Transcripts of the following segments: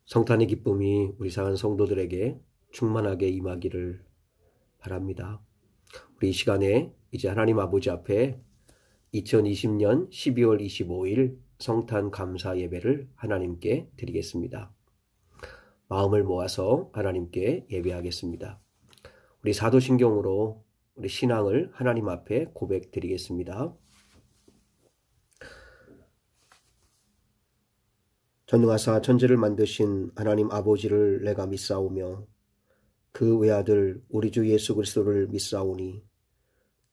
성탄의 기쁨이 우리 사랑하는 성도들에게 충만하게 임하기를 바랍니다. 우리 이 시간에 이제 하나님 아버지 앞에 2020년 12월 25일 성탄 감사 예배를 하나님께 드리겠습니다. 마음을 모아서 하나님께 예배하겠습니다. 우리 사도신경으로 우리 신앙을 하나님 앞에 고백드리겠습니다. 전능하사 천지를 만드신 하나님 아버지를 내가 믿사오며 그 외아들 우리 주 예수 그리스도를 믿사오니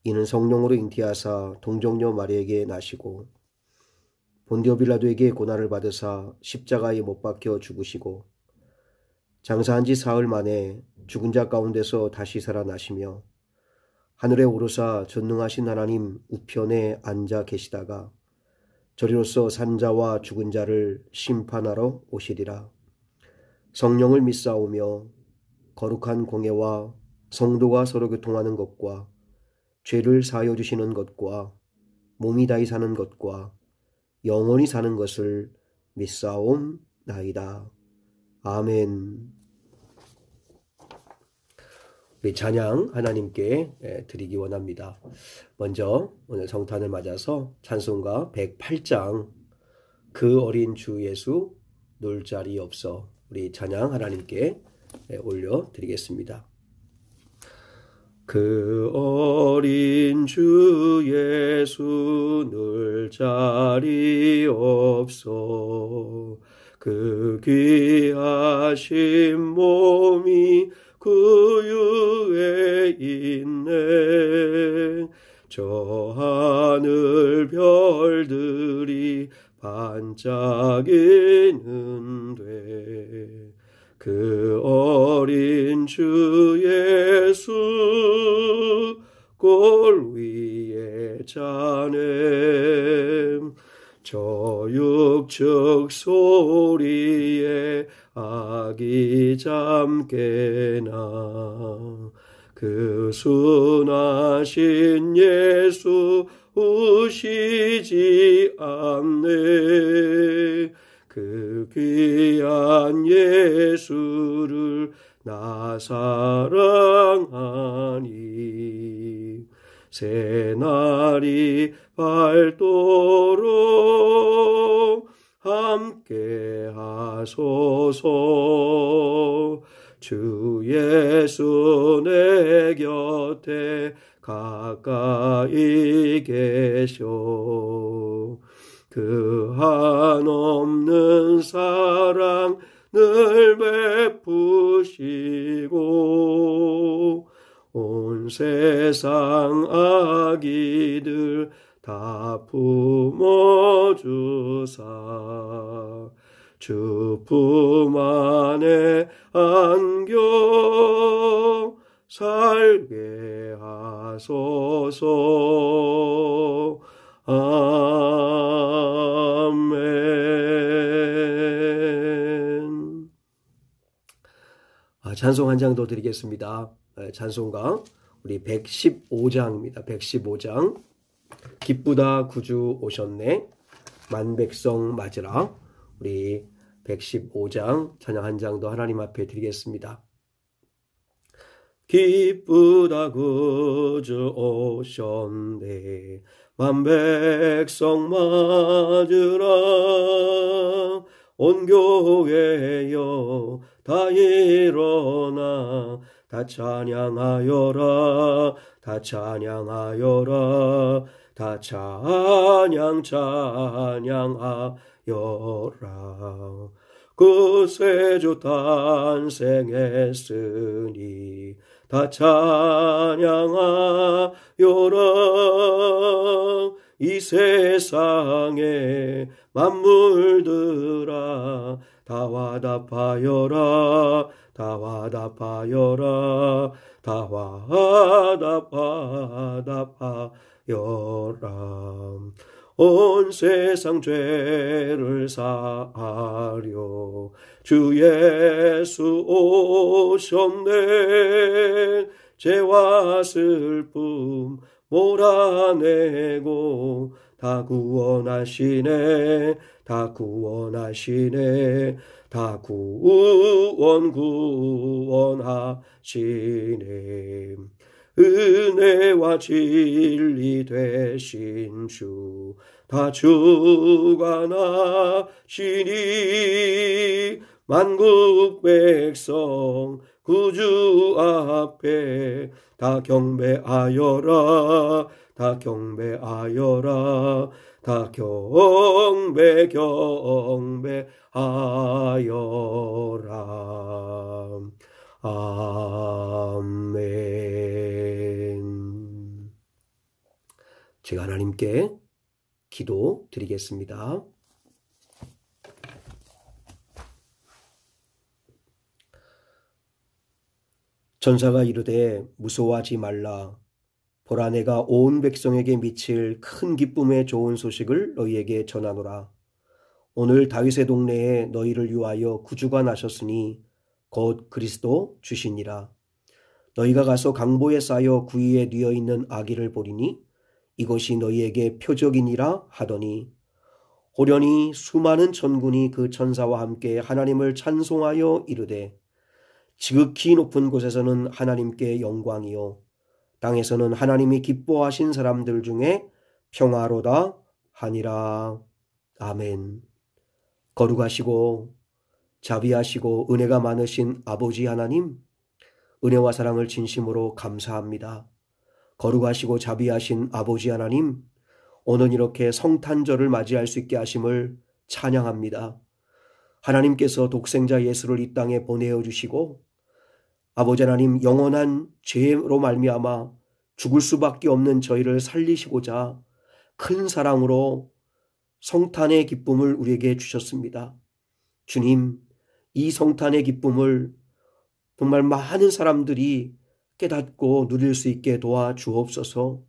이는 성령으로 잉태하사 동정녀 마리에게 나시고 본디오 빌라도에게 고난을 받으사 십자가에 못 박혀 죽으시고 장사한 지 사흘 만에 죽은 자 가운데서 다시 살아나시며 하늘에 오르사 전능하신 하나님 우편에 앉아 계시다가 저리로서 산자와 죽은 자를 심판하러 오시리라. 성령을 믿사오며 거룩한 공예와 성도가 서로 교통하는 것과 죄를 사하여 주시는 것과 몸이 다히 사는 것과 영원히 사는 것을 믿사옵나이다. 아멘. 우리 찬양 하나님께 드리기 원합니다. 먼저 오늘 성탄을 맞아서 찬송가 108장 그 어린 주 예수 놀 자리 없어 우리 찬양 하나님께 올려드리겠습니다. 그 어린 주 예수 놀 자리 없어 그 귀하신 몸이 구유에 있네. 저 하늘 별들이 반짝이는데 그 어린 주 예수 골 위에 자네 저 육축 소리에 아기 잠깨나 그 순하신 예수 우시지 않네. 그 귀한 예수를 나 사랑하니 새날이 밝도록 함께 하소서. 주 예수 내 곁에 가까이 계셔. 그 한없는 사랑 늘 베푸시고 온 세상 아기들 다 품어주사 주 품 안에 안겨 살게 하소서. 아멘. 찬송 한 장 더 드리겠습니다. 찬송가 우리 115장입니다. 115장 기쁘다 구주 오셨네 만백성 맞으라. 우리 115장 찬양 한 장 더 하나님 앞에 드리겠습니다. 기쁘다 구주 오셨네 만백성 맞으라. 온 교회여 다 일어나 다 찬양하여라. 다 찬양하여라. 다 찬양하여라. 그 세주 탄생했으니 다 찬양하여라. 이 세상에 만물들아 다 화답하여라. 다 화답하여라. 다 화답하여라. 온 세상 죄를 사하려 주 예수 오셨네. 죄와 슬픔 몰아내고 다 구원하시네. 다 구원하시네. 다 구원하시네. 은혜와 진리 되신 주 다 주관하시니 만국 백성 구주 앞에 다 경배하여라. 다 경배하여라. 다 경배하여라. 아멘. 제가 하나님께 기도 드리겠습니다. 전사가 이르되 무서워하지 말라. 보라, 내가 온 백성에게 미칠 큰 기쁨의 좋은 소식을 너희에게 전하노라. 오늘 다윗의 동네에 너희를 위하여 구주가 나셨으니 곧 그리스도 주시니라. 너희가 가서 강보에 쌓여 구위에 뉘어 있는 아기를 보리니 이것이 너희에게 표적이니라 하더니, 호련히 수많은 천군이 그 천사와 함께 하나님을 찬송하여 이르되, 지극히 높은 곳에서는 하나님께 영광이요 땅에서는 하나님이 기뻐하신 사람들 중에 평화로다 하니라. 아멘. 거룩하시고 자비하시고 은혜가 많으신 아버지 하나님, 은혜와 사랑을 진심으로 감사합니다. 거룩하시고 자비하신 아버지 하나님, 오늘 이렇게 성탄절을 맞이할 수 있게 하심을 찬양합니다. 하나님께서 독생자 예수를 이 땅에 보내어 주시고 아버지 하나님, 영원한 죄로 말미암아 죽을 수밖에 없는 저희를 살리시고자 큰 사랑으로 성탄의 기쁨을 우리에게 주셨습니다. 주님, 이 성탄의 기쁨을 정말 많은 사람들이 깨닫고 누릴 수 있게 도와주옵소서.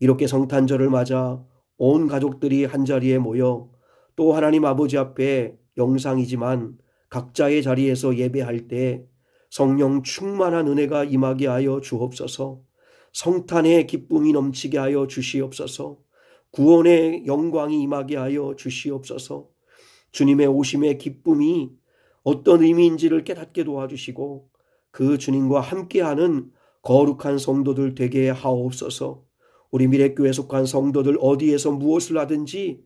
이렇게 성탄절을 맞아 온 가족들이 한자리에 모여 또 하나님 아버지 앞에 영상이지만 각자의 자리에서 예배할 때 성령 충만한 은혜가 임하게 하여 주옵소서. 성탄의 기쁨이 넘치게 하여 주시옵소서. 구원의 영광이 임하게 하여 주시옵소서. 주님의 오심의 기쁨이 어떤 의미인지를 깨닫게 도와주시고 그 주님과 함께하는 거룩한 성도들 되게 하옵소서. 우리 미래교회에 속한 성도들 어디에서 무엇을 하든지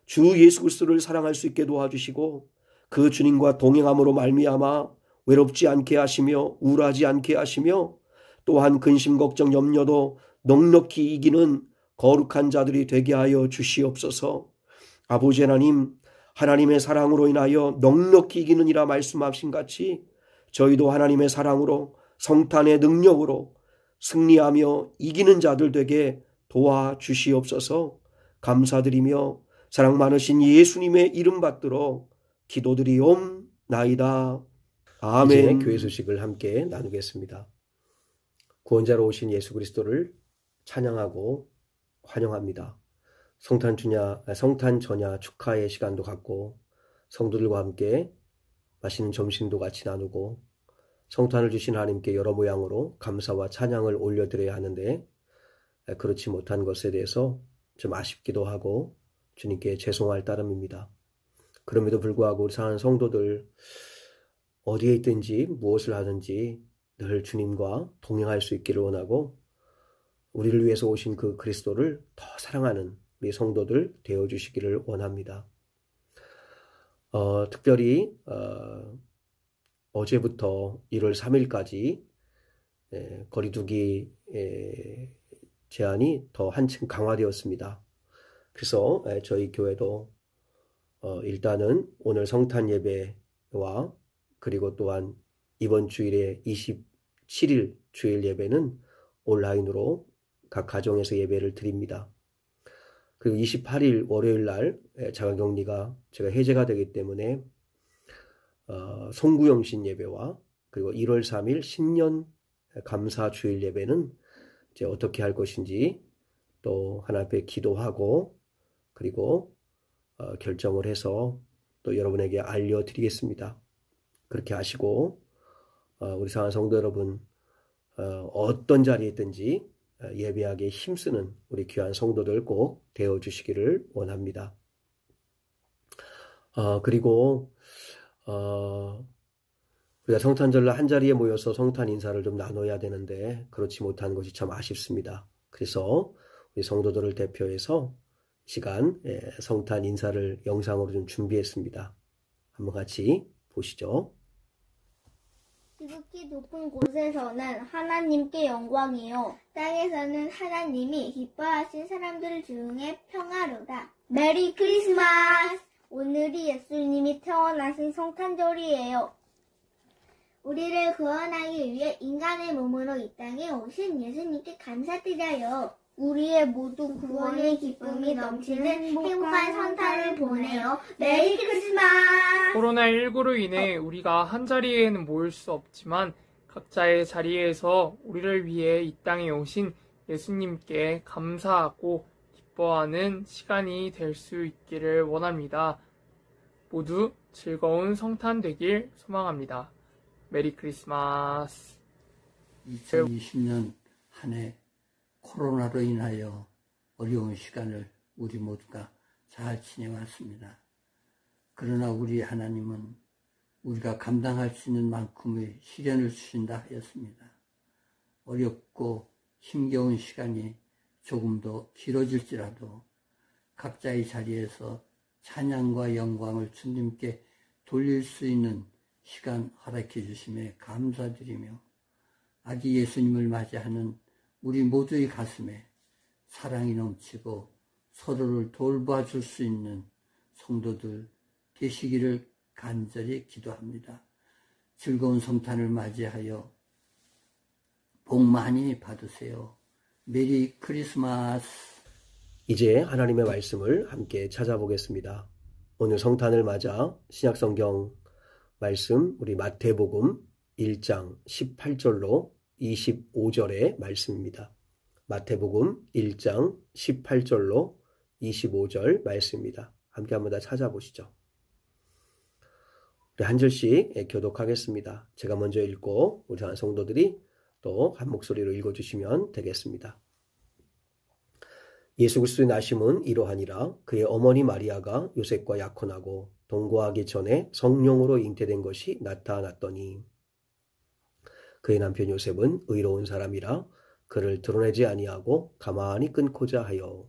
주 예수 그리스도를 사랑할 수 있게 도와주시고 그 주님과 동행함으로 말미암아 외롭지 않게 하시며 우울하지 않게 하시며 또한 근심 걱정 염려도 넉넉히 이기는 거룩한 자들이 되게 하여 주시옵소서. 아버지 하나님, 하나님의 사랑으로 인하여 넉넉히 이기는 이라 말씀하신 같이 저희도 하나님의 사랑으로 성탄의 능력으로 승리하며 이기는 자들 되게 도와주시옵소서. 감사드리며 사랑 많으신 예수님의 이름 받들어 기도드리옵나이다. 아멘. 이제 교회 소식을 함께 나누겠습니다. 구원자로 오신 예수 그리스도를 찬양하고 환영합니다. 성탄 전야 축하의 시간도 갖고 성도들과 함께 맛있는 점심도 같이 나누고 성탄을 주신 하나님께 여러 모양으로 감사와 찬양을 올려드려야 하는데 그렇지 못한 것에 대해서 좀 아쉽기도 하고 주님께 죄송할 따름입니다. 그럼에도 불구하고 우리 사랑하는 성도들 어디에 있든지 무엇을 하든지 늘 주님과 동행할 수 있기를 원하고 우리를 위해서 오신 그 그리스도를 더 사랑하는 우리 성도들 되어주시기를 원합니다. 특별히 어제부터 1월 3일까지 거리두기 제한이 더 한층 강화되었습니다. 그래서 저희 교회도 일단은 오늘 성탄 예배와 그리고 또한 이번 주일에 27일 주일 예배는 온라인으로 각 가정에서 예배를 드립니다. 그리고 28일 월요일 날 자가격리가 제가 해제가 되기 때문에 송구영신 예배와 그리고 1월 3일 신년 감사 주일 예배는 이제 어떻게 할 것인지 또 하나님 앞에 기도하고 그리고 결정을 해서 또 여러분에게 알려드리겠습니다. 그렇게 하시고 우리 사랑하는 성도 여러분 어떤 자리에 있든지 예배하기에 힘쓰는 우리 귀한 성도들 꼭 되어주시기를 원합니다. 그리고 우리가 성탄절날 한자리에 모여서 성탄 인사를 좀 나눠야 되는데 그렇지 못한 것이 참 아쉽습니다. 그래서 우리 성도들을 대표해서 시간 성탄 인사를 영상으로 좀 준비했습니다. 한번 같이 보시죠. 지극히 높은 곳에서는 하나님께 영광이요, 땅에서는 하나님이 기뻐하신 사람들 중에 평화로다. 메리 크리스마스! 오늘이 예수님이 태어나신 성탄절이에요. 우리를 구원하기 위해 인간의 몸으로 이 땅에 오신 예수님께 감사드려요. 우리의 모든 구원의 기쁨이 넘치는 행복한 성탄을 보내요. 메리 크리스마스! 코로나19로 인해 우리가 한자리에는 모일 수 없지만 각자의 자리에서 우리를 위해 이 땅에 오신 예수님께 감사하고 기뻐하는 시간이 될 수 있기를 원합니다. 모두 즐거운 성탄 되길 소망합니다. 메리 크리스마스. 2020년 한 해 코로나로 인하여 어려운 시간을 우리 모두가 잘 지내왔습니다. 그러나 우리 하나님은 우리가 감당할 수 있는 만큼의 시련을 주신다 하였습니다. 어렵고 힘겨운 시간이 조금 더 길어질지라도 각자의 자리에서 찬양과 영광을 주님께 돌릴 수 있는 시간 허락해 주심에 감사드리며 아기 예수님을 맞이하는 우리 모두의 가슴에 사랑이 넘치고 서로를 돌봐줄 수 있는 성도들 되시기를 간절히 기도합니다. 즐거운 성탄을 맞이하여 복 많이 받으세요. 메리 크리스마스. 이제 하나님의 말씀을 함께 찾아보겠습니다. 오늘 성탄을 맞아 신약성경 말씀 우리 마태복음 1장 18절로 25절의 말씀입니다. 마태복음 1장 18절로 25절 말씀입니다. 함께 한번 다 찾아보시죠. 우리 한 절씩 교독하겠습니다. 제가 먼저 읽고 우리 성도들이 또 한 목소리로 읽어주시면 되겠습니다. 예수 그리스도의 나심은 이러하니라. 그의 어머니 마리아가 요셉과 약혼하고 동거하기 전에 성령으로 잉태된 것이 나타났더니 그의 남편 요셉은 의로운 사람이라 그를 드러내지 아니하고 가만히 끊고자 하여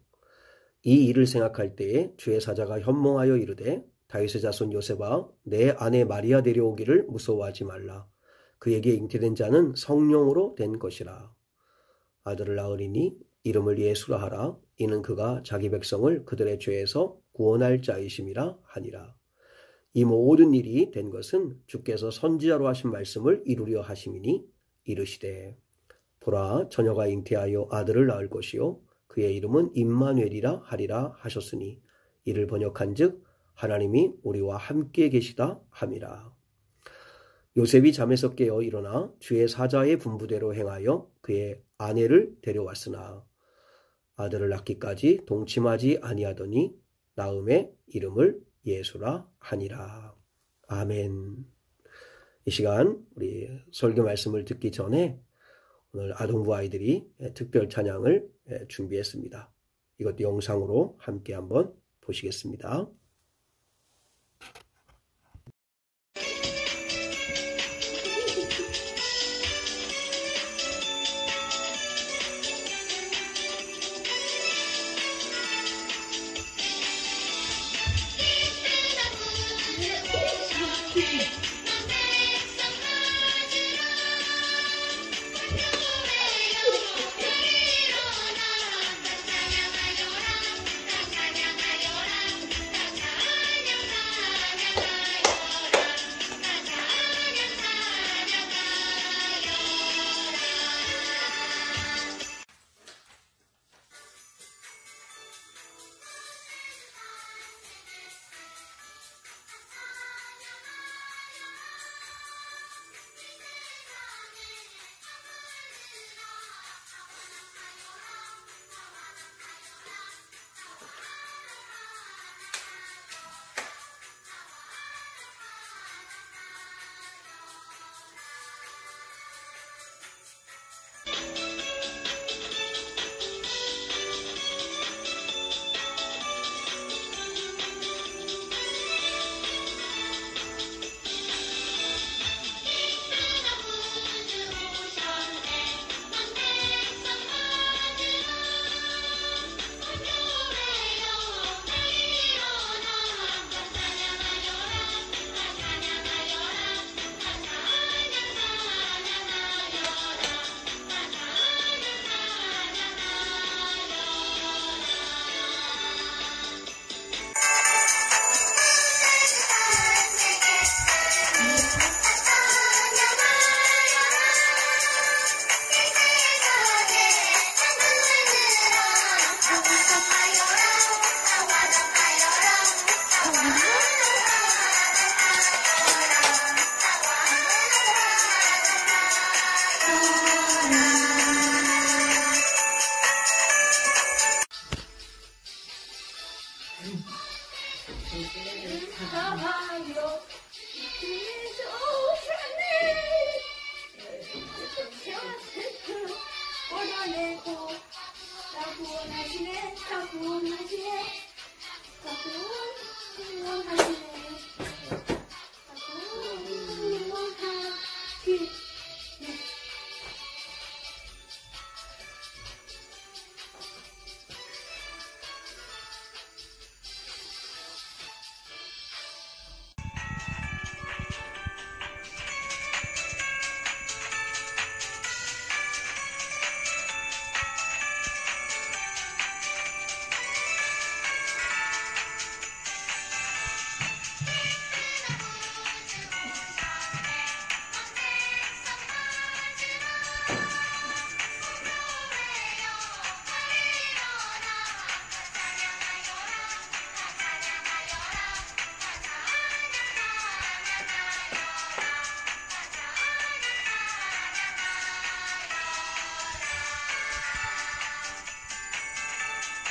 이 일을 생각할 때에 주의 사자가 현몽하여 이르되 다윗의 자손 요셉아 내 아내 마리아 데려오기를 무서워하지 말라. 그에게 잉태된 자는 성령으로 된 것이라. 아들을 낳으리니 이름을 예수라 하라. 이는 그가 자기 백성을 그들의 죄에서 구원할 자이심이라 하니라. 이 모든 일이 된 것은 주께서 선지자로 하신 말씀을 이루려 하심이니 이르시되 보라 처녀가 잉태하여 아들을 낳을 것이요 그의 이름은 임마누엘이라 하리라 하셨으니 이를 번역한즉 하나님이 우리와 함께 계시다 함이라. 요셉이 잠에서 깨어 일어나 주의 사자의 분부대로 행하여 그의 아내를 데려왔으나 아들을 낳기까지 동침하지 아니하더니 낳음의 이름을 예수라 하니라. 아멘. 이 시간 우리 설교 말씀을 듣기 전에 오늘 아동부 아이들이 특별 찬양을 준비했습니다. 이것도 영상으로 함께 한번 보시겠습니다.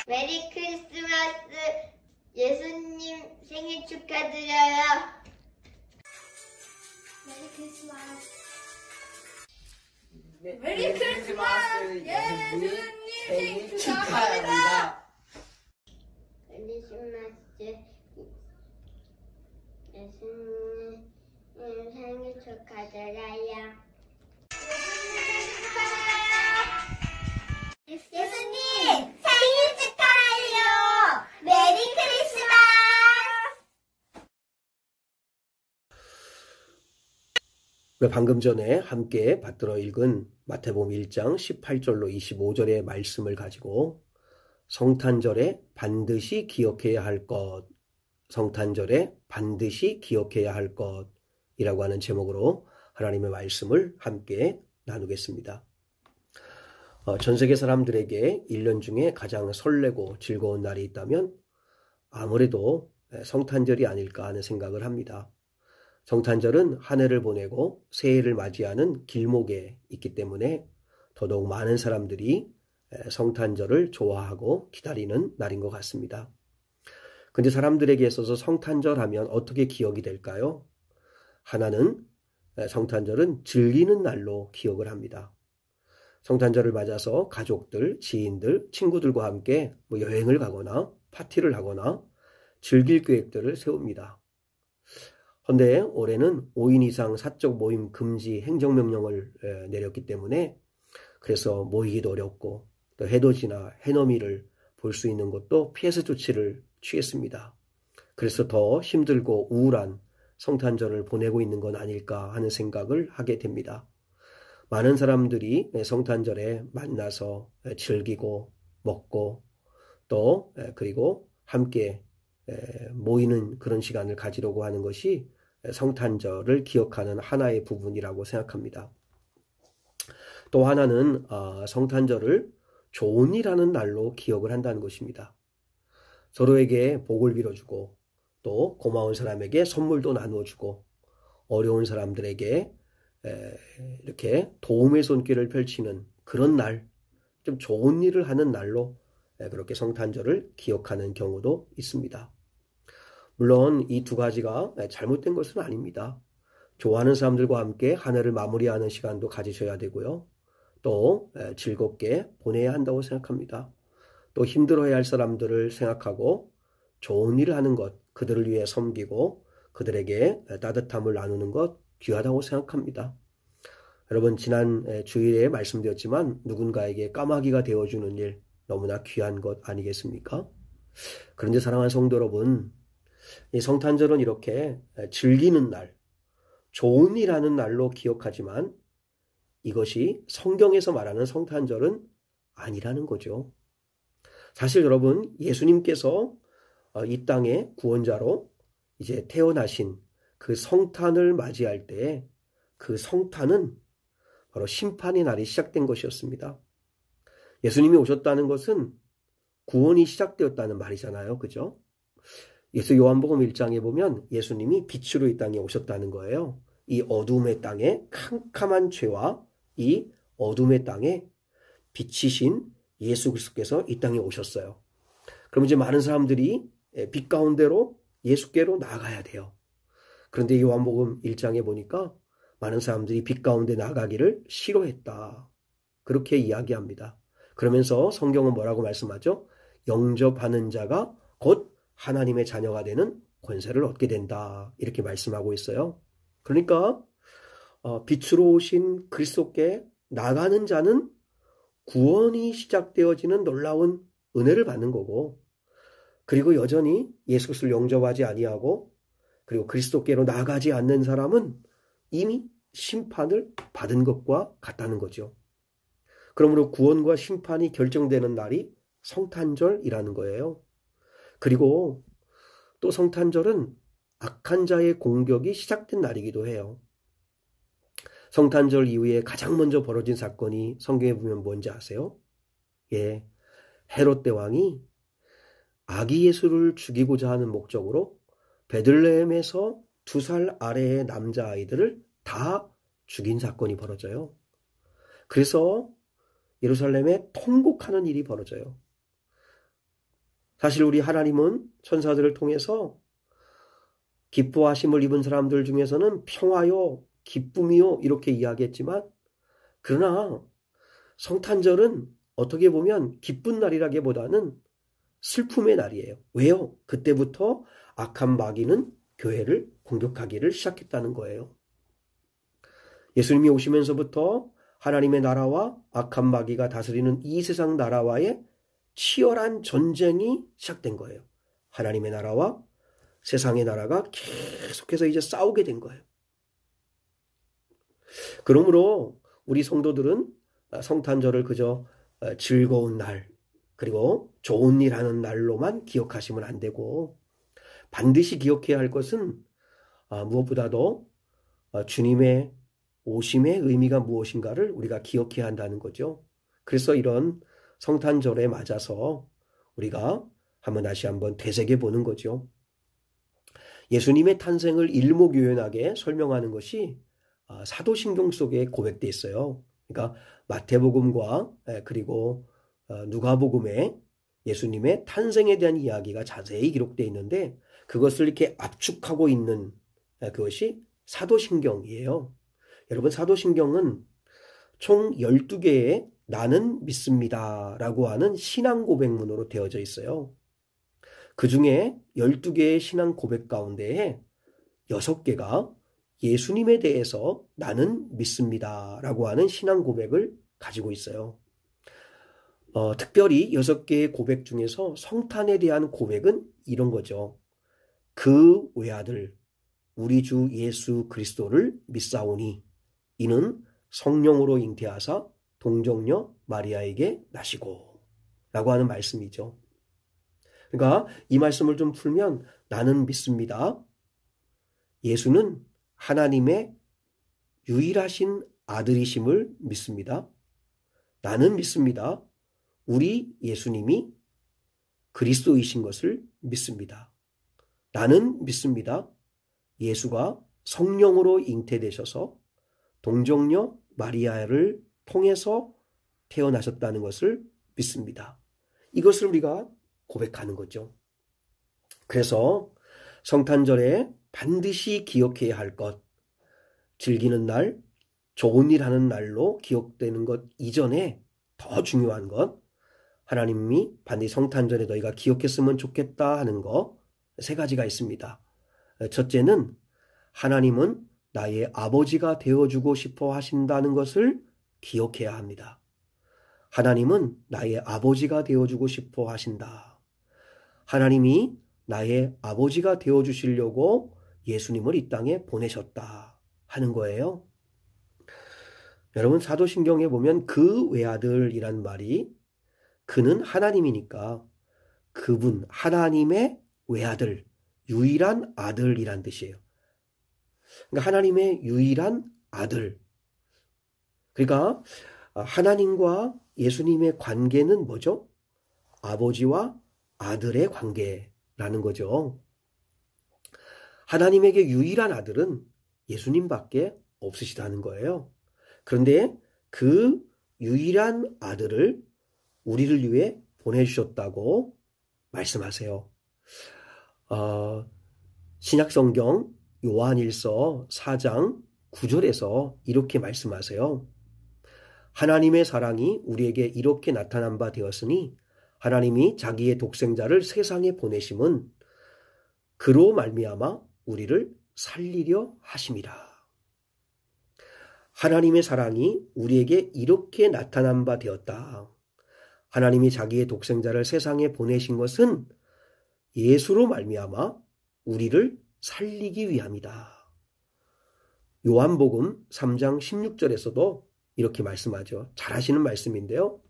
메리 크리스마스. 예수님 생일 축하드려요. 메리 크리스마스. 메리 크리스마스. 예수님 생일 축하합니다. 크리스마스. 예수님 생일 축하드려요. 예수님 생일 축하해요. 메리 크리스마스. 방금 전에 함께 받들어 읽은 마태복음 1장 18절로 25절의 말씀을 가지고 성탄절에 반드시 기억해야 할 것, 성탄절에 반드시 기억해야 할 것이라고 하는 제목으로 하나님의 말씀을 함께 나누겠습니다. 전 세계 사람들에게 1년 중에 가장 설레고 즐거운 날이 있다면 아무래도 성탄절이 아닐까 하는 생각을 합니다. 성탄절은 한 해를 보내고 새해를 맞이하는 길목에 있기 때문에 더더욱 많은 사람들이 성탄절을 좋아하고 기다리는 날인 것 같습니다. 근데 사람들에게 있어서 성탄절 하면 어떻게 기억이 될까요? 하나는 성탄절은 즐기는 날로 기억을 합니다. 성탄절을 맞아서 가족들, 지인들, 친구들과 함께 여행을 가거나 파티를 하거나 즐길 계획들을 세웁니다. 그런데 올해는 5인 이상 사적 모임 금지 행정명령을 내렸기 때문에 그래서 모이기도 어렵고 또 해돋이나 해넘이를 볼 수 있는 것도 피해서 조치를 취했습니다. 그래서 더 힘들고 우울한 성탄절을 보내고 있는 건 아닐까 하는 생각을 하게 됩니다. 많은 사람들이 성탄절에 만나서 즐기고 먹고 또 그리고 함께 모이는 그런 시간을 가지려고 하는 것이 성탄절을 기억하는 하나의 부분이라고 생각합니다. 또 하나는 성탄절을 좋은 일하는 날로 기억을 한다는 것입니다. 서로에게 복을 빌어주고 또 고마운 사람에게 선물도 나누어주고 어려운 사람들에게 이렇게 도움의 손길을 펼치는 그런 날, 좀 좋은 일을 하는 날로 그렇게 성탄절을 기억하는 경우도 있습니다. 물론 이 두 가지가 잘못된 것은 아닙니다. 좋아하는 사람들과 함께 한 해를 마무리하는 시간도 가지셔야 되고요. 또 즐겁게 보내야 한다고 생각합니다. 또 힘들어해야 할 사람들을 생각하고 좋은 일을 하는 것, 그들을 위해 섬기고 그들에게 따뜻함을 나누는 것 귀하다고 생각합니다. 여러분, 지난 주일에 말씀드렸지만 누군가에게 까마귀가 되어주는 일 너무나 귀한 것 아니겠습니까? 그런데 사랑하는 성도 여러분, 이 성탄절은 이렇게 즐기는 날, 좋은 일 하는 날로 기억하지만 이것이 성경에서 말하는 성탄절은 아니라는 거죠. 사실 여러분, 예수님께서 이 땅의 구원자로 이제 태어나신 그 성탄을 맞이할 때 그 성탄은 바로 심판의 날이 시작된 것이었습니다. 예수님이 오셨다는 것은 구원이 시작되었다는 말이잖아요. 그죠? 예수 요한복음 1장에 보면 예수님이 빛으로 이 땅에 오셨다는 거예요. 이 어둠의 땅에 캄캄한 죄와 이 어둠의 땅에 빛이신 예수 그리스도께서 이 땅에 오셨어요. 그럼 이제 많은 사람들이 빛 가운데로 예수께로 나아가야 돼요. 그런데 요한복음 1장에 보니까 많은 사람들이 빛 가운데 나가기를 싫어했다. 그렇게 이야기합니다. 그러면서 성경은 뭐라고 말씀하죠? 영접하는 자가 곧 하나님의 자녀가 되는 권세를 얻게 된다. 이렇게 말씀하고 있어요. 그러니까 빛으로 오신 그리스도께 나가는 자는 구원이 시작되어지는 놀라운 은혜를 받는 거고, 그리고 여전히 예수 그리스도를 영접하지 아니하고 그리고 그리스도께로 나가지 않는 사람은 이미 심판을 받은 것과 같다는 거죠. 그러므로 구원과 심판이 결정되는 날이 성탄절이라는 거예요. 그리고 또 성탄절은 악한 자의 공격이 시작된 날이기도 해요. 성탄절 이후에 가장 먼저 벌어진 사건이 성경에 보면 뭔지 아세요? 예, 헤롯 대왕이 아기 예수를 죽이고자 하는 목적으로 베들레헴에서 2살 아래의 남자아이들을 다 죽인 사건이 벌어져요. 그래서 예루살렘에 통곡하는 일이 벌어져요. 사실 우리 하나님은 천사들을 통해서 기뻐하심을 입은 사람들 중에서는 평화요, 기쁨이요 이렇게 이야기했지만, 그러나 성탄절은 어떻게 보면 기쁜 날이라기보다는 슬픔의 날이에요. 왜요? 그때부터 악한 마귀는 교회를 공격하기를 시작했다는 거예요. 예수님이 오시면서부터 하나님의 나라와 악한 마귀가 다스리는 이 세상 나라와의 치열한 전쟁이 시작된 거예요. 하나님의 나라와 세상의 나라가 계속해서 이제 싸우게 된 거예요. 그러므로 우리 성도들은 성탄절을 그저 즐거운 날, 그리고 좋은 일 하는 날로만 기억하시면 안 되고, 반드시 기억해야 할 것은 무엇보다도 주님의 오심의 의미가 무엇인가를 우리가 기억해야 한다는 거죠. 그래서 이런 성탄절에 맞아서 우리가 다시 한번 되새겨 보는 거죠. 예수님의 탄생을 일목요연하게 설명하는 것이 사도신경 속에 고백되어 있어요. 그러니까 마태복음과 그리고 누가복음에 예수님의 탄생에 대한 이야기가 자세히 기록되어 있는데, 그것을 이렇게 압축하고 있는 그것이 사도신경이에요. 여러분, 사도신경은 총 12개의 나는 믿습니다 라고 하는 신앙 고백문으로 되어져 있어요. 그 중에 12개의 신앙 고백 가운데에 6개가 예수님에 대해서 나는 믿습니다 라고 하는 신앙 고백을 가지고 있어요. 특별히 6개의 고백 중에서 성탄에 대한 고백은 이런 거죠. 그 외아들 우리 주 예수 그리스도를 믿사오니 이는 성령으로 잉태하사 동정녀 마리아에게 나시고 라고 하는 말씀이죠. 그러니까 이 말씀을 좀 풀면, 나는 믿습니다. 예수는 하나님의 유일하신 아들이심을 믿습니다. 나는 믿습니다. 우리 예수님이 그리스도이신 것을 믿습니다. 나는 믿습니다. 예수가 성령으로 잉태되셔서 동정녀 마리아를 통해서 태어나셨다는 것을 믿습니다. 이것을 우리가 고백하는 거죠. 그래서 성탄절에 반드시 기억해야 할 것, 즐기는 날, 좋은 일 하는 날로 기억되는 것 이전에 더 중요한 것, 하나님이 반드시 성탄절에 너희가 기억했으면 좋겠다 하는 거 3가지가 있습니다. 첫째는 하나님은 나의 아버지가 되어주고 싶어 하신다는 것을 기억해야 합니다. 하나님은 나의 아버지가 되어주고 싶어 하신다. 하나님이 나의 아버지가 되어주시려고 예수님을 이 땅에 보내셨다 하는 거예요. 여러분, 사도신경에 보면 그 외아들이란 말이, 그는 하나님이니까 그분 하나님의 외아들, 유일한 아들이란 뜻이에요. 그러니까 하나님의 유일한 아들. 그러니까 하나님과 예수님의 관계는 뭐죠? 아버지와 아들의 관계라는 거죠. 하나님에게 유일한 아들은 예수님밖에 없으시다는 거예요. 그런데 그 유일한 아들을 우리를 위해 보내주셨다고 말씀하세요. 신약성경 요한일서 4장 9절에서 이렇게 말씀하세요. 하나님의 사랑이 우리에게 이렇게 나타난 바 되었으니 하나님이 자기의 독생자를 세상에 보내심은 그로 말미암아 우리를 살리려 하심이라. 하나님의 사랑이 우리에게 이렇게 나타난 바 되었다. 하나님이 자기의 독생자를 세상에 보내신 것은 예수로 말미암아 우리를 살리기 위함이다. 요한복음 3장 16절에서도 이렇게 말씀하죠. 잘 아시는 말씀인데요.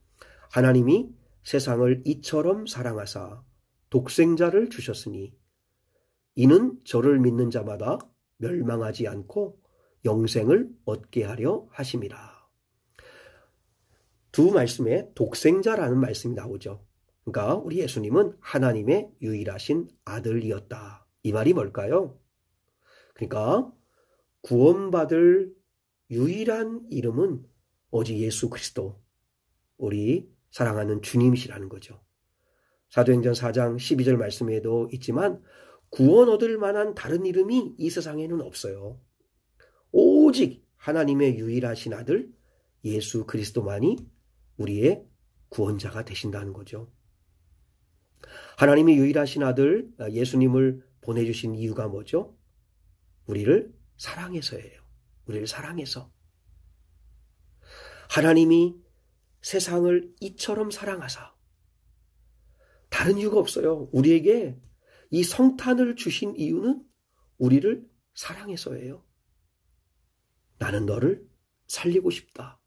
하나님이 세상을 이처럼 사랑하사 독생자를 주셨으니 이는 저를 믿는 자마다 멸망하지 않고 영생을 얻게 하려 하심이라. 두 말씀에 독생자라는 말씀이 나오죠. 그러니까 우리 예수님은 하나님의 유일하신 아들이었다. 이 말이 뭘까요? 그러니까 구원받을 유일한 이름은 오직 예수 그리스도, 우리 사랑하는 주님이시라는 거죠. 사도행전 4장 12절 말씀에도 있지만 구원 얻을 만한 다른 이름이 이 세상에는 없어요. 오직 하나님의 유일하신 아들 예수 그리스도만이 우리의 구원자가 되신다는 거죠. 하나님의 유일하신 아들 예수님을 보내주신 이유가 뭐죠? 우리를 사랑해서예요. 우리를 사랑해서. 하나님이 세상을 이처럼 사랑하사 다른 이유가 없어요. 우리에게 이 성탄을 주신 이유는 우리를 사랑해서예요. 나는 너를 살리고 싶다.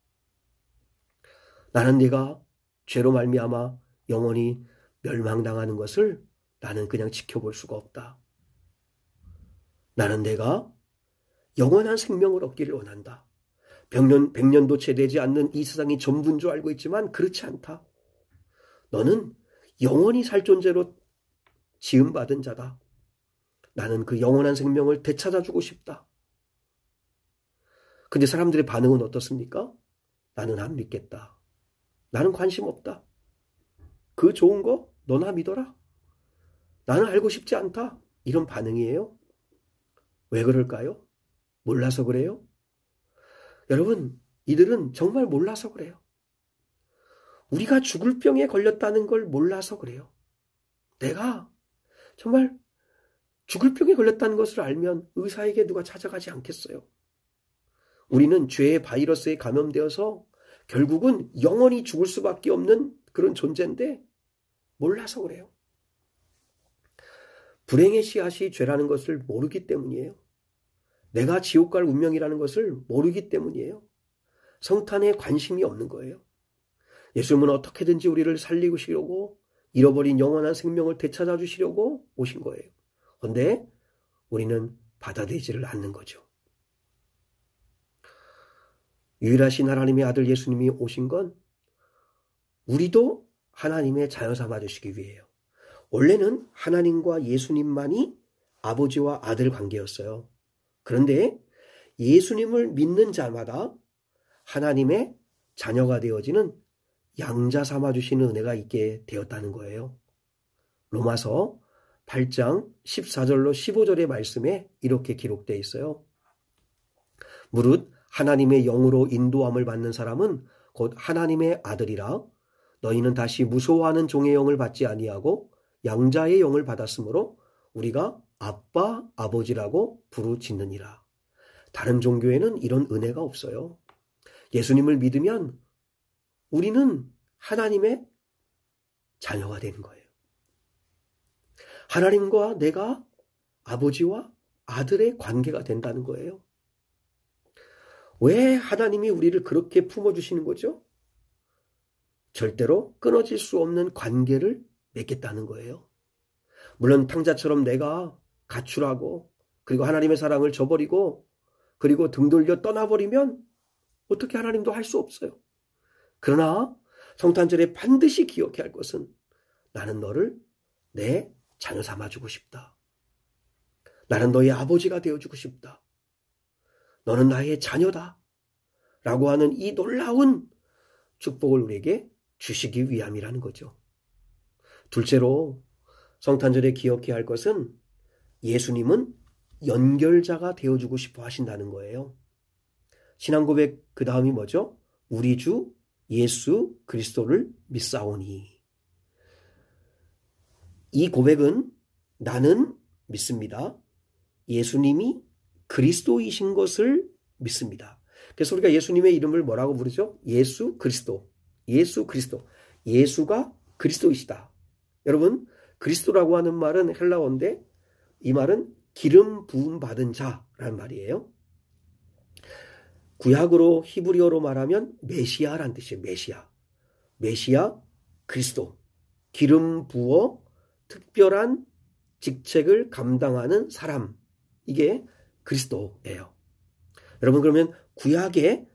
나는 네가 죄로 말미암아 영원히 멸망당하는 것을 나는 그냥 지켜볼 수가 없다. 나는 내가 영원한 생명을 얻기를 원한다. 100년도 채 되지 않는 이 세상이 전부인 줄 알고 있지만 그렇지 않다. 너는 영원히 살 존재로 지음받은 자다. 나는 그 영원한 생명을 되찾아주고 싶다. 근데 사람들의 반응은 어떻습니까? 나는 안 믿겠다. 나는 관심 없다. 그 좋은 거 너나 믿어라. 나는 알고 싶지 않다. 이런 반응이에요. 왜 그럴까요? 몰라서 그래요? 여러분, 이들은 정말 몰라서 그래요. 우리가 죽을 병에 걸렸다는 걸 몰라서 그래요. 내가 정말 죽을 병에 걸렸다는 것을 알면 의사에게 누가 찾아가지 않겠어요. 우리는 죄의 바이러스에 감염되어서 결국은 영원히 죽을 수밖에 없는 그런 존재인데 몰라서 그래요. 불행의 씨앗이 죄라는 것을 모르기 때문이에요. 내가 지옥 갈 운명이라는 것을 모르기 때문이에요. 성탄에 관심이 없는 거예요. 예수님은 어떻게든지 우리를 살리고 싶으려고 잃어버린 영원한 생명을 되찾아 주시려고 오신 거예요. 그런데 우리는 받아들이지를 않는 거죠. 유일하신 하나님의 아들 예수님이 오신 건 우리도 하나님의 자녀 삼아 주시기 위해요. 원래는 하나님과 예수님만이 아버지와 아들 관계였어요. 그런데 예수님을 믿는 자마다 하나님의 자녀가 되어지는 양자 삼아 주시는 은혜가 있게 되었다는 거예요. 로마서 8장 14절로 15절의 말씀에 이렇게 기록되어 있어요. 무릇 하나님의 영으로 인도함을 받는 사람은 곧 하나님의 아들이라. 너희는 다시 무서워하는 종의 영을 받지 아니하고 양자의 영을 받았으므로 우리가 아빠, 아버지라고 부르짖느니라. 다른 종교에는 이런 은혜가 없어요. 예수님을 믿으면 우리는 하나님의 자녀가 되는 거예요. 하나님과 내가 아버지와 아들의 관계가 된다는 거예요. 왜 하나님이 우리를 그렇게 품어주시는 거죠? 절대로 끊어질 수 없는 관계를 맺겠다는 거예요. 물론 탕자처럼 내가 가출하고 그리고 하나님의 사랑을 저버리고 그리고 등 돌려 떠나버리면 어떻게 하나님도 할 수 없어요. 그러나 성탄절에 반드시 기억해야 할 것은 나는 너를 내 자녀 삼아주고 싶다. 나는 너의 아버지가 되어주고 싶다. 너는 나의 자녀다. 라고 하는 이 놀라운 축복을 우리에게 주시기 위함이라는 거죠. 둘째로 성탄절에 기억해야 할 것은 예수님은 연결자가 되어주고 싶어 하신다는 거예요. 신앙 고백 그 다음이 뭐죠? 우리 주 예수 그리스도를 믿사오니. 이 고백은 나는 믿습니다. 예수님이 그리스도이신 것을 믿습니다. 그래서 우리가 예수님의 이름을 뭐라고 부르죠? 예수 그리스도. 예수 그리스도. 예수가 그리스도이시다. 여러분, 그리스도라고 하는 말은 헬라어인데 이 말은 기름 부음 받은 자라는 말이에요. 구약으로 히브리어로 말하면 메시아라는 뜻이에요. 메시아. 메시아 그리스도. 기름 부어 특별한 직책을 감당하는 사람. 이게 그리스도예요. 여러분, 그러면 구약에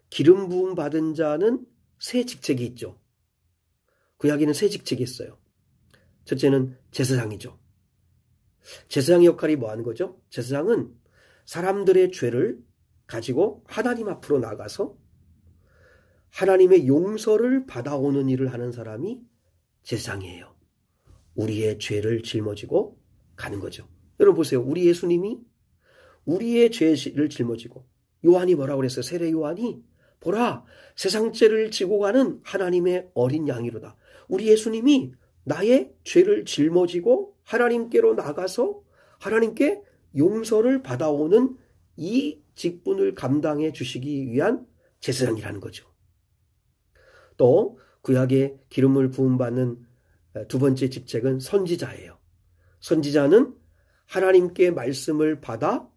기름 부음 받은 자는 세 직책이 있죠. 구약에는 세 직책이 있어요. 첫째는 제사장이죠. 제사장의 역할이 뭐 하는 거죠? 제사장은 사람들의 죄를 가지고 하나님 앞으로 나가서 하나님의 용서를 받아오는 일을 하는 사람이 제사장이에요. 우리의 죄를 짊어지고 가는 거죠. 여러분 보세요. 우리 예수님이 우리의 죄를 짊어지고, 요한이 뭐라고 그랬어요? 세례 요한이 보라, 세상 죄를 지고 가는 하나님의 어린 양이로다. 우리 예수님이 나의 죄를 짊어지고 하나님께로 나가서 하나님께 용서를 받아오는 이 직분을 감당해 주시기 위한 제사장이라는 거죠. 또 구약의 기름을 부음받는 두 번째 직책은 선지자예요. 선지자는 하나님께 말씀을 받아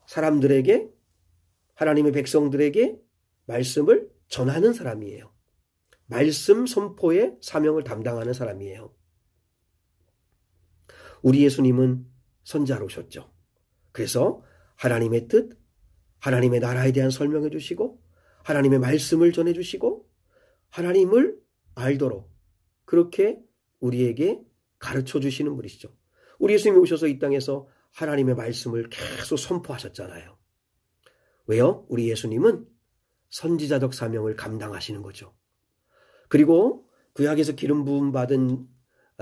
사람들에게, 하나님의 백성들에게 말씀을 전하는 사람이에요. 말씀 선포의 사명을 담당하는 사람이에요. 우리 예수님은 선지자로 오셨죠. 그래서 하나님의 뜻, 하나님의 나라에 대한 설명해 주시고 하나님의 말씀을 전해 주시고 하나님을 알도록 그렇게 우리에게 가르쳐 주시는 분이시죠. 우리 예수님이 오셔서 이 땅에서 하나님의 말씀을 계속 선포하셨잖아요. 왜요? 우리 예수님은 선지자적 사명을 감당하시는 거죠. 그리고 구약에서 기름 부음 받은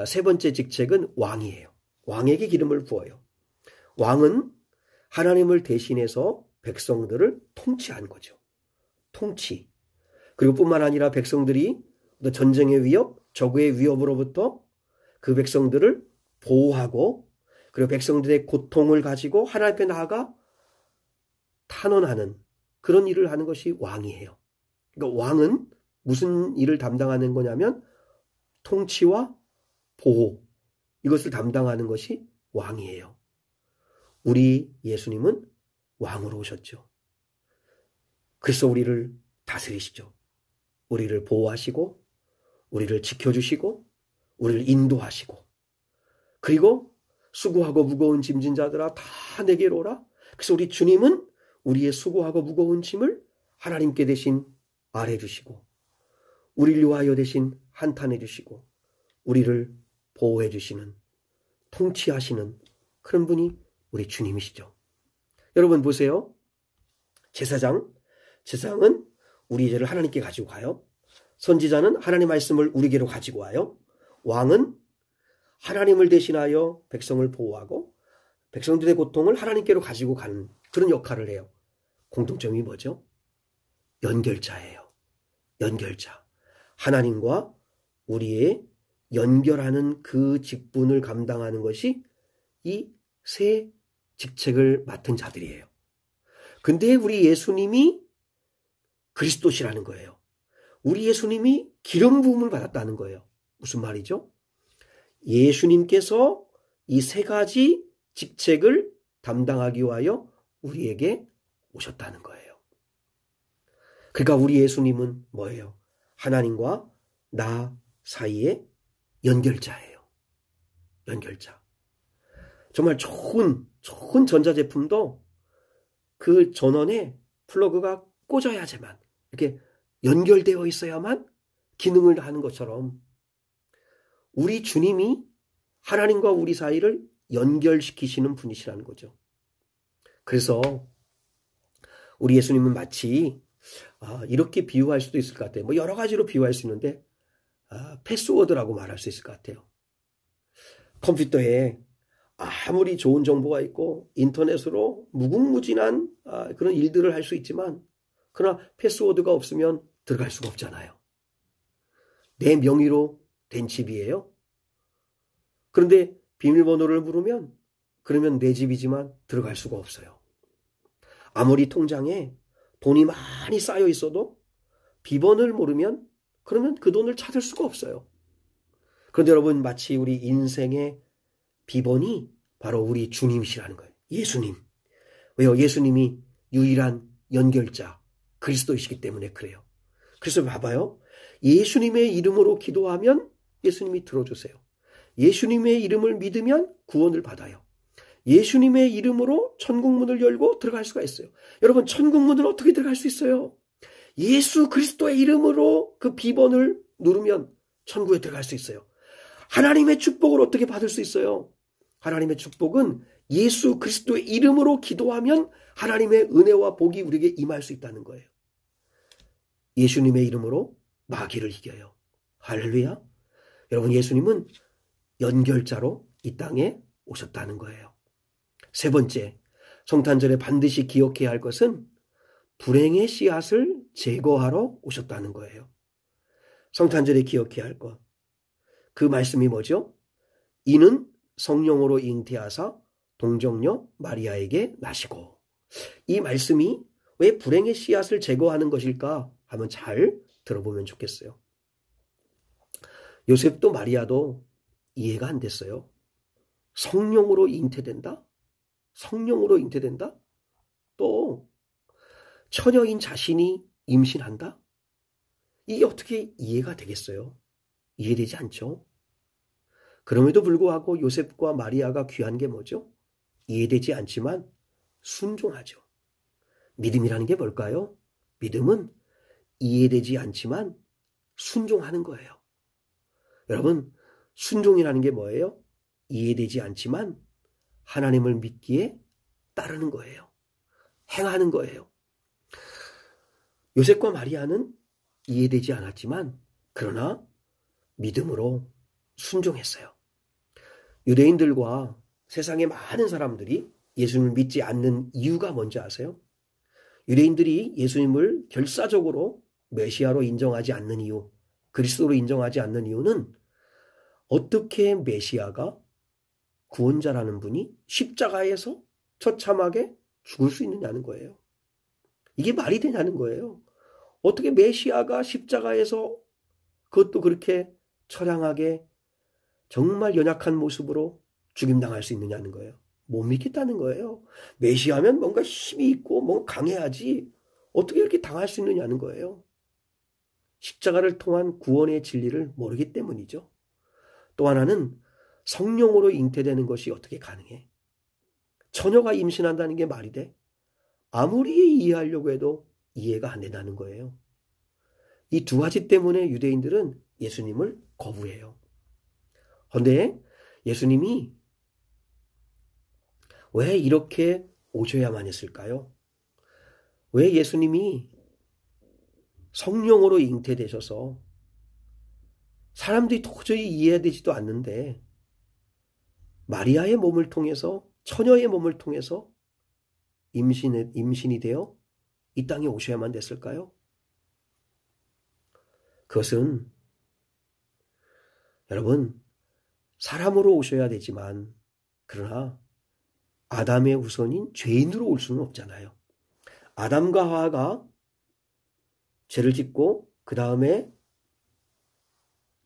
세 번째 직책은 왕이에요. 왕에게 기름을 부어요. 왕은 하나님을 대신해서 백성들을 통치한 거죠. 통치. 그리고 뿐만 아니라 백성들이 전쟁의 위협, 적의 위협으로부터 그 백성들을 보호하고 그리고 백성들의 고통을 가지고 하나님 앞에 나아가 탄원하는 그런 일을 하는 것이 왕이에요. 그러니까 왕은 무슨 일을 담당하는 거냐면 통치와 보호, 이것을 담당하는 것이 왕이에요. 우리 예수님은 왕으로 오셨죠. 그래서 우리를 다스리시죠. 우리를 보호하시고 우리를 지켜주시고 우리를 인도하시고, 그리고 수고하고 무거운 짐진 자들아 다 내게로 오라. 그래서 우리 주님은 우리의 수고하고 무거운 짐을 하나님께 대신 아뢰 주시고 우리를 위하여 대신 한탄해 주시고 우리를 보호해 주시는, 통치하시는 그런 분이 우리 주님이시죠. 여러분 보세요. 제사장은 우리 죄를 하나님께 가지고 가요. 선지자는 하나님의 말씀을 우리에게로 가지고 와요. 왕은 하나님을 대신하여 백성을 보호하고 백성들의 고통을 하나님께로 가지고 가는 그런 역할을 해요. 공통점이 뭐죠? 연결자예요. 연결자. 하나님과 우리의 연결하는 그 직분을 감당하는 것이 이 세 직책을 맡은 자들이에요. 근데 우리 예수님이 그리스도시라는 거예요. 우리 예수님이 기름 부음을 받았다는 거예요. 무슨 말이죠? 예수님께서 이 세 가지 직책을 담당하기 위하여 우리에게 오셨다는 거예요. 그러니까 우리 예수님은 뭐예요? 하나님과 나 사이의 연결자예요. 연결자. 정말 좋은 전자제품도 그 전원에 플러그가 꽂아야지만, 이렇게 연결되어 있어야만 기능을 하는 것처럼 우리 주님이 하나님과 우리 사이를 연결시키시는 분이시라는 거죠. 그래서 우리 예수님은 마치 이렇게 비유할 수도 있을 것 같아요. 뭐 여러 가지로 비유할 수 있는데 패스워드라고 말할 수 있을 것 같아요. 컴퓨터에 아무리 좋은 정보가 있고 인터넷으로 무궁무진한 그런 일들을 할 수 있지만 그러나 패스워드가 없으면 들어갈 수가 없잖아요. 내 명의로 된 집이에요. 그런데 비밀번호를 물으면 그러면 내 집이지만 들어갈 수가 없어요. 아무리 통장에 돈이 많이 쌓여 있어도 비번을 모르면 그러면 그 돈을 찾을 수가 없어요. 그런데 여러분 마치 우리 인생의 비번이 바로 우리 주님이시라는 거예요. 예수님. 왜요? 예수님이 유일한 연결자 그리스도이시기 때문에 그래요. 그래서 봐봐요. 예수님의 이름으로 기도하면 예수님이 들어주세요. 예수님의 이름을 믿으면 구원을 받아요. 예수님의 이름으로 천국문을 열고 들어갈 수가 있어요. 여러분 천국문을 어떻게 들어갈 수 있어요? 예수 그리스도의 이름으로 그 비번을 누르면 천국에 들어갈 수 있어요. 하나님의 축복을 어떻게 받을 수 있어요? 하나님의 축복은 예수 그리스도의 이름으로 기도하면 하나님의 은혜와 복이 우리에게 임할 수 있다는 거예요. 예수님의 이름으로 마귀를 이겨요. 할렐루야. 여러분 예수님은 연결자로 이 땅에 오셨다는 거예요. 세 번째, 성탄절에 반드시 기억해야 할 것은 불행의 씨앗을 제거하러 오셨다는 거예요. 성탄절에 기억해야 할 것. 그 말씀이 뭐죠? 이는 성령으로 잉태하사 동정녀 마리아에게 나시고. 이 말씀이 왜 불행의 씨앗을 제거하는 것일까 하면 잘 들어보면 좋겠어요. 요셉도 마리아도 이해가 안 됐어요. 성령으로 잉태된다? 성령으로 잉태된다? 또 처녀인 자신이 임신한다? 이게 어떻게 이해가 되겠어요? 이해되지 않죠? 그럼에도 불구하고 요셉과 마리아가 귀한 게 뭐죠? 이해되지 않지만 순종하죠. 믿음이라는 게 뭘까요? 믿음은 이해되지 않지만 순종하는 거예요. 여러분, 순종이라는 게 뭐예요? 이해되지 않지만 하나님을 믿기에 따르는 거예요. 행하는 거예요. 요셉과 마리아는 이해되지 않았지만 그러나 믿음으로 순종했어요. 유대인들과 세상의 많은 사람들이 예수님을 믿지 않는 이유가 뭔지 아세요? 유대인들이 예수님을 결사적으로 메시아로 인정하지 않는 이유, 그리스도로 인정하지 않는 이유는 어떻게 메시아가 구원자라는 분이 십자가에서 처참하게 죽을 수 있느냐는 거예요. 이게 말이 되냐는 거예요. 어떻게 메시아가 십자가에서 그것도 그렇게 처량하게 정말 연약한 모습으로 죽임당할 수 있느냐는 거예요. 못 믿겠다는 거예요. 메시아면 뭔가 힘이 있고 뭔가 강해야지 어떻게 이렇게 당할 수 있느냐는 거예요. 십자가를 통한 구원의 진리를 모르기 때문이죠. 또 하나는 성령으로 잉태되는 것이 어떻게 가능해? 처녀가 임신한다는 게 말이 돼? 아무리 이해하려고 해도 이해가 안 된다는 거예요. 이 두 가지 때문에 유대인들은 예수님을 거부해요. 그런데 예수님이 왜 이렇게 오셔야만 했을까요? 왜 예수님이 성령으로 잉태되셔서 사람들이 도저히 이해되지도 않는데 마리아의 몸을 통해서 처녀의 몸을 통해서 임신이 되어 이 땅에 오셔야만 됐을까요? 그것은 여러분 사람으로 오셔야 되지만 그러나 아담의 후손인 죄인으로 올 수는 없잖아요. 아담과 하와가 죄를 짓고 그 다음에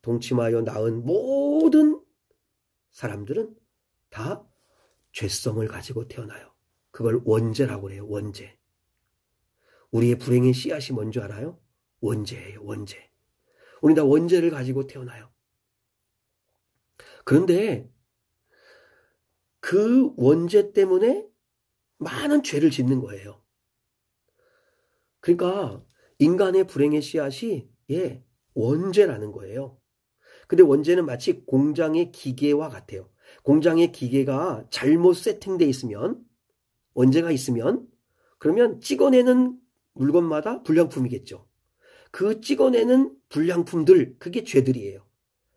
동침하여 낳은 모든 사람들은 다 죄성을 가지고 태어나요. 그걸 원죄라고 해요. 원죄. 우리의 불행의 씨앗이 뭔지 알아요? 원죄예요. 원죄. 우리 다 원죄를 가지고 태어나요. 그런데 그 원죄 때문에 많은 죄를 짓는 거예요. 그러니까 인간의 불행의 씨앗이 원죄라는 거예요. 근데 원죄는 마치 공장의 기계와 같아요. 공장의 기계가 잘못 세팅되어 있으면 원죄가 있으면 그러면 찍어내는 물건마다 불량품이겠죠. 그 찍어내는 불량품들 그게 죄들이에요.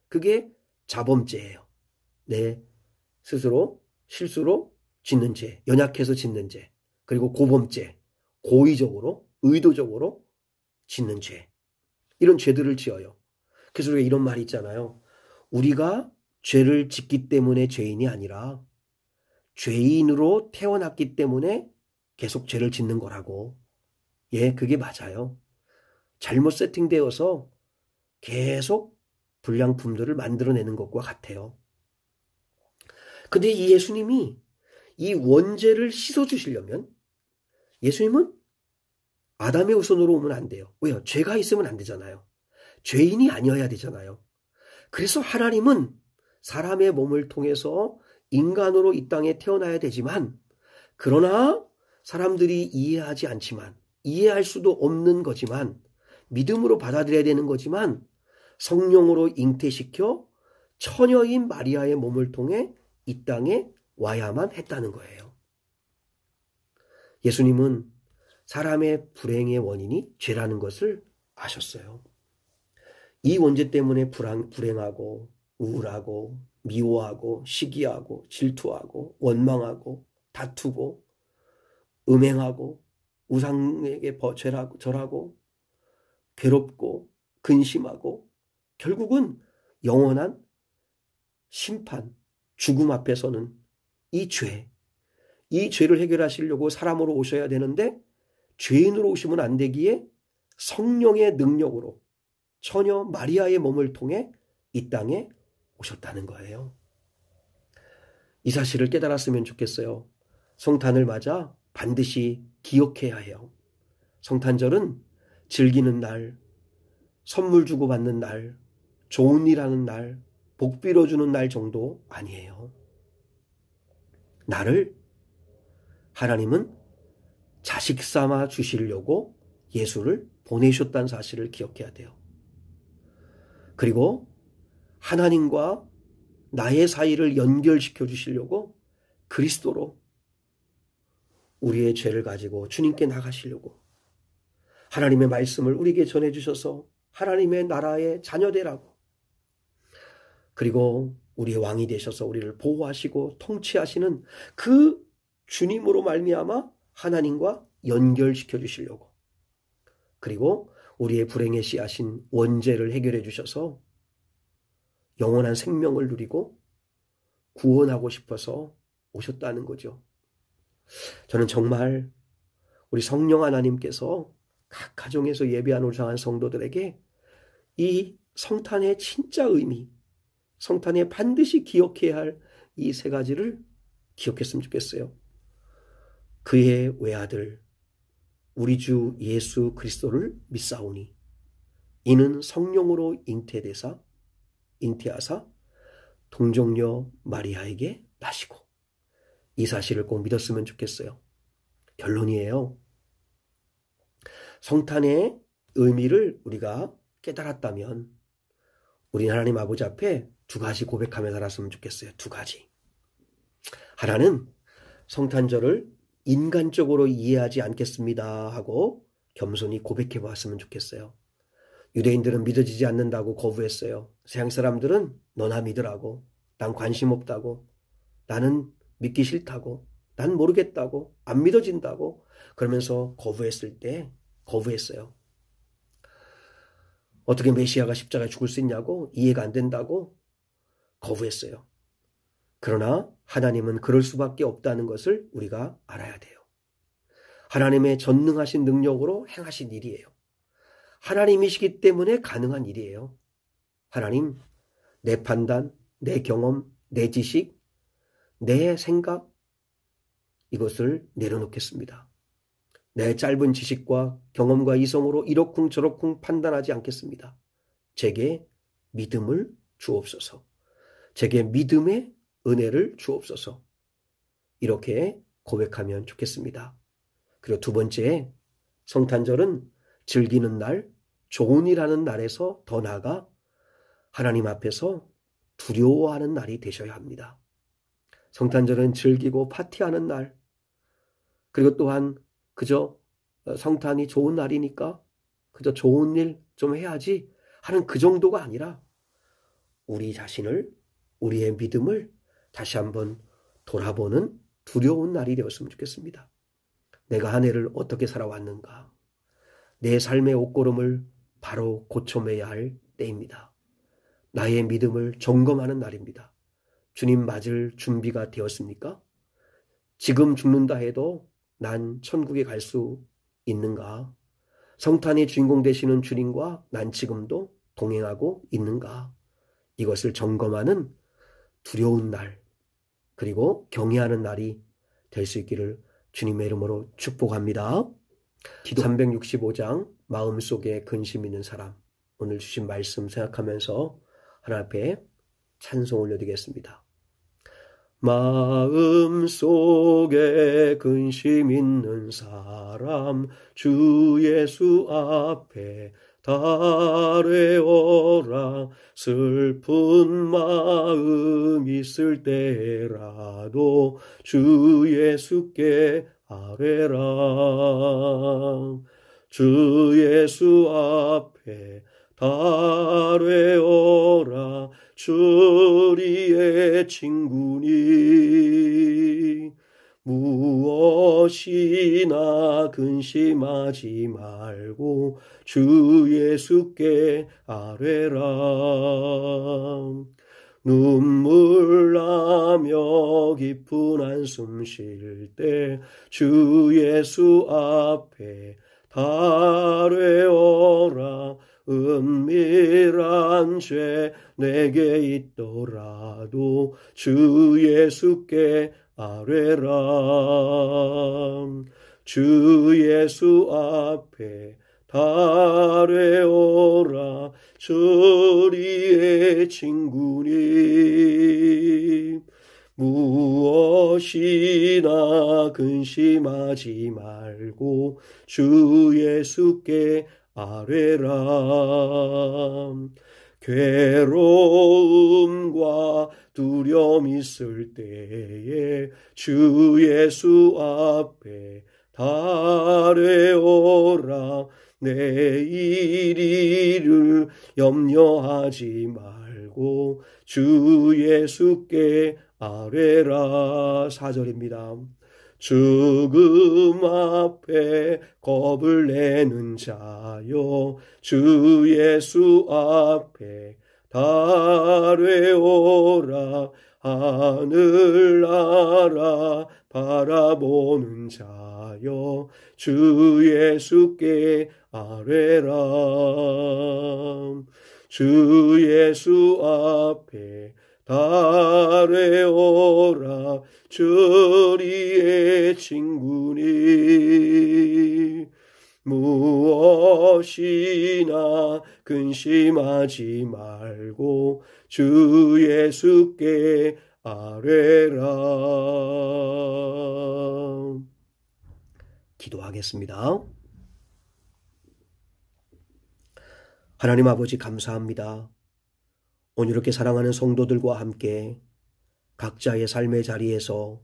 그게 자범죄예요. 내 스스로 실수로 짓는 죄, 연약해서 짓는 죄, 그리고 고범죄, 고의적으로, 의도적으로 짓는 죄. 이런 죄들을 지어요. 그래서 우리가 이런 말이 있잖아요. 우리가 죄를 짓기 때문에 죄인이 아니라 죄인으로 태어났기 때문에 계속 죄를 짓는 거라고. 예, 그게 맞아요. 잘못 세팅되어서 계속 불량품들을 만들어내는 것과 같아요. 근데 이 예수님이 이 원죄를 씻어주시려면 예수님은 아담의 후손으로 오면 안 돼요. 왜요? 죄가 있으면 안 되잖아요. 죄인이 아니어야 되잖아요. 그래서 하나님은 사람의 몸을 통해서 인간으로 이 땅에 태어나야 되지만, 그러나 사람들이 이해하지 않지만, 이해할 수도 없는 거지만, 믿음으로 받아들여야 되는 거지만, 성령으로 잉태시켜 처녀인 마리아의 몸을 통해 이 땅에 와야만 했다는 거예요. 예수님은 사람의 불행의 원인이 죄라는 것을 아셨어요. 이 원죄 때문에 불행하고 우울하고 미워하고 시기하고 질투하고 원망하고 다투고 음행하고 우상에게 절하고 괴롭고 근심하고 결국은 영원한 심판, 죽음 앞에서는 이 죄를 해결하시려고 사람으로 오셔야 되는데 죄인으로 오시면 안 되기에 성령의 능력으로 처녀 마리아의 몸을 통해 이 땅에 오셨다는 거예요. 이 사실을 깨달았으면 좋겠어요. 성탄을 맞아 반드시 기억해야 해요. 성탄절은 즐기는 날, 선물 주고받는 날, 좋은 일 하는 날, 복 빌어주는 날 정도 아니에요. 나를 하나님은 자식 삼아 주시려고 예수를 보내셨다는 사실을 기억해야 돼요. 그리고 하나님과 나의 사이를 연결시켜 주시려고 그리스도로 우리의 죄를 가지고 주님께 나가시려고 하나님의 말씀을 우리에게 전해주셔서 하나님의 나라의 자녀되라고, 그리고 우리의 왕이 되셔서 우리를 보호하시고 통치하시는 그 주님으로 말미암아 하나님과 연결시켜 주시려고, 그리고 우리의 불행의 씨앗인 원죄를 해결해 주셔서 영원한 생명을 누리고 구원하고 싶어서 오셨다는 거죠. 저는 정말 우리 성령 하나님께서 각 가정에서 예배하는 우리 성도들에게 이 성탄의 진짜 의미, 성탄에 반드시 기억해야 할 이 세 가지를 기억했으면 좋겠어요. 그의 외아들 우리 주 예수 그리스도를 믿사오니 이는 성령으로 잉태하사 동정녀 마리아에게 나시고, 이 사실을 꼭 믿었으면 좋겠어요. 결론이에요. 성탄의 의미를 우리가 깨달았다면 우리 하나님 아버지 앞에 두 가지 고백하며 살았으면 좋겠어요. 두 가지. 하나는 성탄절을 인간적으로 이해하지 않겠습니다 하고 겸손히 고백해 보았으면 좋겠어요. 유대인들은 믿어지지 않는다고 거부했어요. 서양 사람들은 너나 믿으라고, 난 관심 없다고, 나는 믿기 싫다고, 난 모르겠다고, 안 믿어진다고 그러면서 거부했어요. 어떻게 메시아가 십자가에 죽을 수 있냐고, 이해가 안 된다고 거부했어요. 그러나 하나님은 그럴 수밖에 없다는 것을 우리가 알아야 돼요. 하나님의 전능하신 능력으로 행하신 일이에요. 하나님이시기 때문에 가능한 일이에요. 하나님, 내 판단, 내 경험, 내 지식, 내 생각, 이것을 내려놓겠습니다. 내 짧은 지식과 경험과 이성으로 이러쿵저러쿵 판단하지 않겠습니다. 제게 믿음을 주옵소서. 제게 믿음의 은혜를 주옵소서. 이렇게 고백하면 좋겠습니다. 그리고 두 번째, 성탄절은 즐기는 날, 좋은 일 하는 날에서 더 나아가 하나님 앞에서 두려워하는 날이 되셔야 합니다. 성탄절은 즐기고 파티하는 날, 그리고 또한 그저 성탄이 좋은 날이니까 그저 좋은 일 좀 해야지 하는 그 정도가 아니라 우리 자신을, 우리의 믿음을 다시 한번 돌아보는 두려운 날이 되었으면 좋겠습니다. 내가 한 해를 어떻게 살아왔는가? 내 삶의 옷걸음을 바로 고쳐매야 할 때입니다. 나의 믿음을 점검하는 날입니다. 주님 맞을 준비가 되었습니까? 지금 죽는다 해도 난 천국에 갈 수 있는가? 성탄의 주인공 되시는 주님과 난 지금도 동행하고 있는가? 이것을 점검하는 두려운 날, 그리고 경외하는 날이 될 수 있기를 주님의 이름으로 축복합니다. 기도 365장 마음속에 근심 있는 사람, 오늘 주신 말씀 생각하면서 하나님 앞에 찬송 올려드리겠습니다. 마음속에 근심 있는 사람 주 예수 앞에 달래어라. 슬픈 마음 있을 때라도 주 예수께 아뢰라. 주 예수 앞에 달래어라. 주리의 친구니 무엇이나 근심하지 말고 주 예수께 아뢰라. 눈물 나며 깊은 한숨 쉴 때 주 예수 앞에 달래어라. 은밀한 죄 내게 있더라도 주 예수께 아뢰라. 주 예수 앞에 달래어라. 저리의 친구니 무엇이나 근심하지 말고 주 예수께 아뢰라. 괴로움과 두려움 있을 때에 주 예수 앞에 달래어라. 내일을 염려하지 말고 주 예수께 아뢰라. 4절입니다. 죽음 앞에 겁을 내는 자여 주 예수 앞에 달래어라. 하늘나라 바라보는 자여 주 예수께 아뢰라. 주 예수 앞에 달래어라. 저리의 친구니 무엇이나 근심하지 말고 주 예수께 아뢰라. 기도하겠습니다. 하나님 아버지 감사합니다. 오늘 이렇게 사랑하는 성도들과 함께 각자의 삶의 자리에서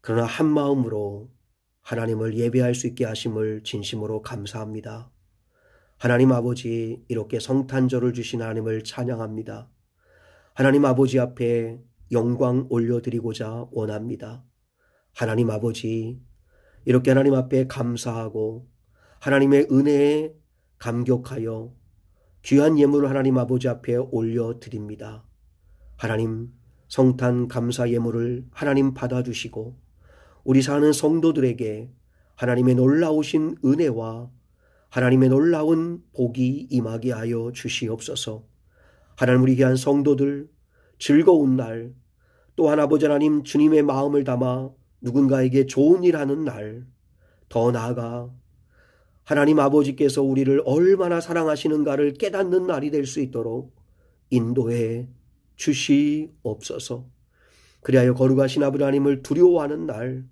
그러나 한 마음으로 하나님을 예배할 수 있게 하심을 진심으로 감사합니다. 하나님 아버지, 이렇게 성탄절을 주신 하나님을 찬양합니다. 하나님 아버지 앞에 영광 올려드리고자 원합니다. 하나님 아버지, 이렇게 하나님 앞에 감사하고 하나님의 은혜에 감격하여 귀한 예물을 하나님 아버지 앞에 올려드립니다. 하나님, 성탄 감사 예물을 하나님 받아주시고 우리 사는 성도들에게 하나님의 놀라우신 은혜와 하나님의 놀라운 복이 임하게 하여 주시옵소서. 하나님, 우리 귀한 성도들 즐거운 날, 또한 아버지 하나님 주님의 마음을 담아 누군가에게 좋은 일 하는 날, 더 나아가 하나님 아버지께서 우리를 얼마나 사랑하시는가를 깨닫는 날이 될 수 있도록 인도해 주시옵소서. 그리하여 거룩하신 아버지 하나님을 두려워하는 날,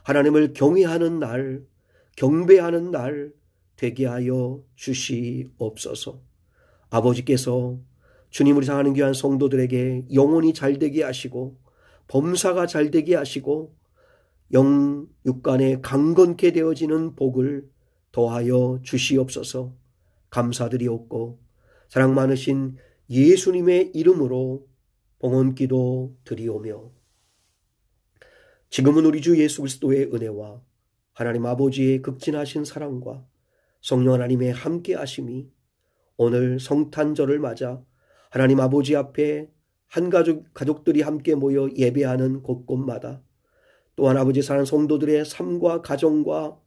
하나님을 경외하는 날, 경배하는 날 되게 하여 주시옵소서. 아버지께서 주님을 사랑하는 귀한 성도들에게 영혼이 잘되게 하시고 범사가 잘되게 하시고 영육간에 강건케 되어지는 복을 더하여 주시옵소서. 감사드리옵고 사랑 많으신 예수님의 이름으로 봉헌기도 드리오며 지금은 우리 주 예수 그리스도의 은혜와 하나님 아버지의 극진하신 사랑과 성령 하나님의 함께 하심이 오늘 성탄절을 맞아 하나님 아버지 앞에 한 가족들이 함께 모여 예배하는 곳곳마다 또한 아버지 사랑하는 성도들의 삶과 가정과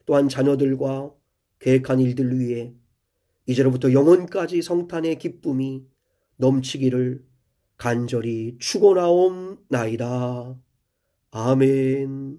또한 자녀들과 계획한 일들 위해 이제로부터 영원까지 성탄의 기쁨이 넘치기를 간절히 축원하옵나이다. 아멘.